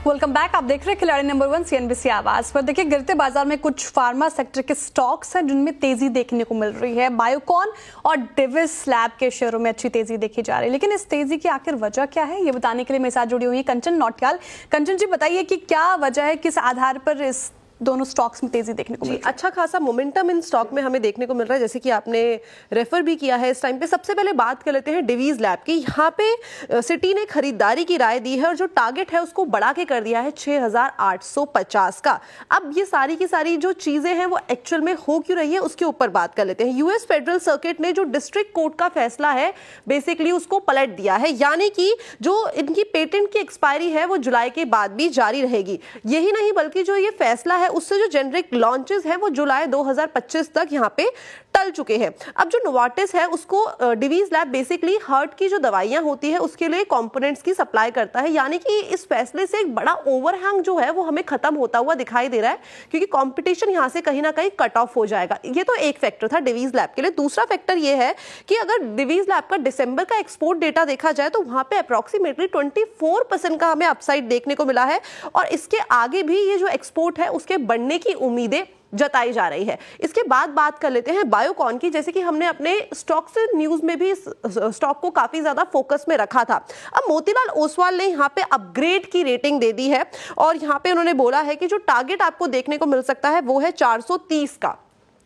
Welcome back. आप देख रहे हैं खिलाड़ी नंबर 1 CNBC आवाज पर। देखिए, गिरते बाजार में कुछ फार्मा सेक्टर के स्टॉक्स हैं जिनमें तेजी देखने को मिल रही है। बायोकॉन और डिविस लैब के शेयरों में अच्छी तेजी देखी जा रही है, लेकिन इस तेजी की आखिर वजह क्या है, ये बताने के लिए मेरे साथ जुड़ी हुई है कंचन नौटियाल। कंचन जी, बताइए कि क्या वजह है, किस आधार पर इस दोनों स्टॉक्स में तेजी देखने को मिल रही है? अच्छा खासा मोमेंटम इन स्टॉक में हमें देखने को मिल रहा है, जैसे कि आपने रेफर भी किया है इस टाइम पे। सबसे पहले बात कर लेते हैं डिवीज लैब की। यहाँ पे सिटी ने खरीदारी की राय दी है और जो टारगेट है उसको बढ़ा के कर दिया है 6,850 का। अब ये सारी की सारी जो चीजें हैं वो एक्चुअल में हो क्यों रही है उसके ऊपर बात कर लेते हैं। यूएस फेडरल सर्किट ने जो डिस्ट्रिक्ट कोर्ट का फैसला है बेसिकली उसको पलट दिया है, यानी कि जो इनकी पेटेंट की एक्सपायरी है वो जुलाई के बाद भी जारी रहेगी। यही नहीं बल्कि जो ये फैसला है उससे जो जेनरिक लॉन्चेस है वो जुलाई 2025 तक यहाँ पे टल चुके हैं। अब जो नोवार्टिस है उसको डिवीज लैब बेसिकली हार्ट की जो दवाइयां होती है उसके लिए कंपोनेंट्स की सप्लाई करता है, यानी कि इस फैसले से एक बड़ा ओवरहैंग जो है वो हमें खत्म होता हुआ दिखाई दे रहा है, क्योंकि कंपटीशन यहाँ से कहीं ना कहीं कट ऑफ हो जाएगा। ये तो एक फैक्टर था डिवीज लैब के लिए। दूसरा फैक्टर ये है कि अगर डिवीज लैब का दिसंबर का एक्सपोर्ट डेटा देखा जाए तो वहां पे अप्रोक्सीमेटली 24% का हमें अपसाइड देखने को मिला है और इसके आगे भी ये जो एक्सपोर्ट है उसके बढ़ने की उम्मीदें जताई जा रही है। इसके बाद बात कर लेते हैं बायोकॉन की। जैसे कि हमने अपने स्टॉक से न्यूज में भी इस स्टॉक को काफी ज्यादा फोकस में रखा था। अब मोतीलाल ओसवाल ने यहाँ पे अपग्रेड की रेटिंग दे दी है और यहाँ पे उन्होंने बोला है कि जो टारगेट आपको देखने को मिल सकता है वो है 430 का।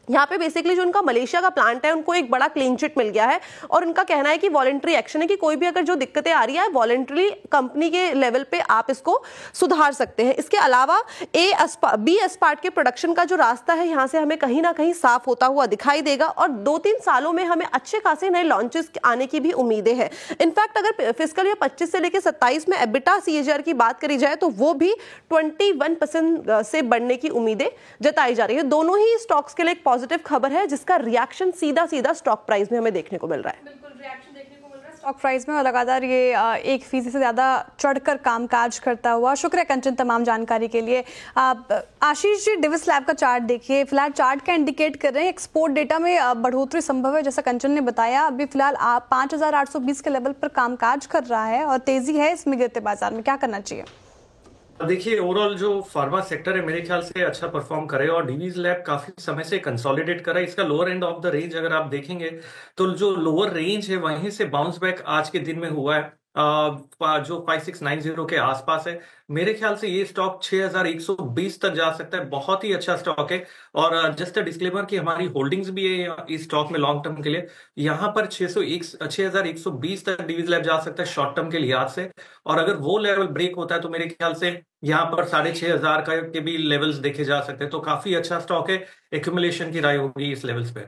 यहाँ पे बेसिकली जो उनका मलेशिया का प्लांट है उनको एक बड़ा क्लीन चिट मिल गया है और उनका कहना है कि वॉलंटरी एक्शन है कि कोई भी अगर जो दिक्कतें आ रही है वॉलंटरी कंपनी के लेवल पे आप इसको सुधार सकते हैं। इसके अलावा बी एस्पार्ट के प्रोडक्शन का जो रास्ता है यहाँ से हमें कहीं ना कहीं साफ होता हुआ दिखाई देगा और 2-3 सालों में हमें अच्छे खासे नए लॉन्चेस आने की भी उम्मीदें हैं। इनफैक्ट अगर फिस्कल ईयर 25 से लेकर 27 में एबिटा CAGR की बात करी जाए तो वो भी 21% से बढ़ने की उम्मीदें जताई जा रही है। दोनों ही स्टॉक्स के लिए पॉजिटिव खबर है जिसका रिएक्शन सीधा स्टॉक प्राइस में हमें देखने को मिल रहा है। बिल्कुल रिएक्शन देखने को मिल रहा है स्टॉक प्राइस में और लगातार ये 1% से ज्यादा चढ़कर कामकाज करता हुआ। शुक्रिया कंचन तमाम जानकारी के लिए। आशीष जी, डिविस लैब का चार्ट देखिए। फिलहाल चार्ट का इंडिकेट कर रहे हैं एक्सपोर्ट डेटा में बढ़ोतरी संभव है, जैसा कंचन ने बताया। अभी फिलहाल 5,820 के लेवल पर कामकाज कर रहा है और तेजी है इसमें गिरते बाजार में। क्या करना चाहिए? देखिए, ओवरऑल जो फार्मा सेक्टर है मेरे ख्याल से अच्छा परफॉर्म करेगा और डिवीज लैब काफी समय से कंसोलिडेट कर रहा है। इसका lower end of the range अगर आप देखेंगे तो जो लोअर रेंज है वहीं से बाउंस बैक आज के दिन में हुआ है, जो 5690 के आसपास है। मेरे ख्याल से ये स्टॉक 6120 तक जा सकता है। बहुत ही अच्छा स्टॉक है और जस्ट अ डिस्क्लेमर कि हमारी होल्डिंग्स भी है इस स्टॉक में लॉन्ग टर्म के लिए। यहाँ पर 6120 तक डिवीज लैब जा सकता है शॉर्ट टर्म के लिहाज से, और अगर वो लेवल ब्रेक होता है तो मेरे ख्याल से यहाँ पर 6500 का के भी लेवल्स देखे जा सकते हैं। तो काफी अच्छा स्टॉक है, एक्यूमुलेशन की राय होगी इस लेवल्स पे।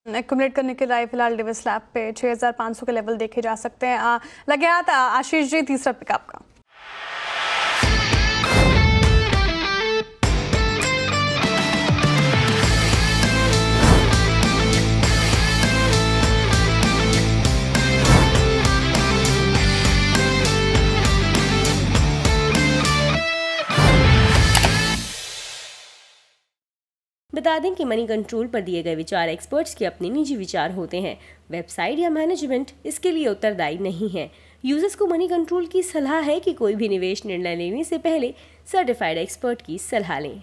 एक्यूमुलेट करने की राय फिलहाल डिविस लैब पे 6500 के लेवल देखे जा सकते हैं। लगे हाथ आशीष जी, तीसरा पिक आपका। बता दें कि मनी कंट्रोल पर दिए गए विचार एक्सपर्ट्स के अपने निजी विचार होते हैं। वेबसाइट या मैनेजमेंट इसके लिए उत्तरदायी नहीं है। यूजर्स को मनी कंट्रोल की सलाह है कि कोई भी निवेश निर्णय लेने से पहले सर्टिफाइड एक्सपर्ट की सलाह लें।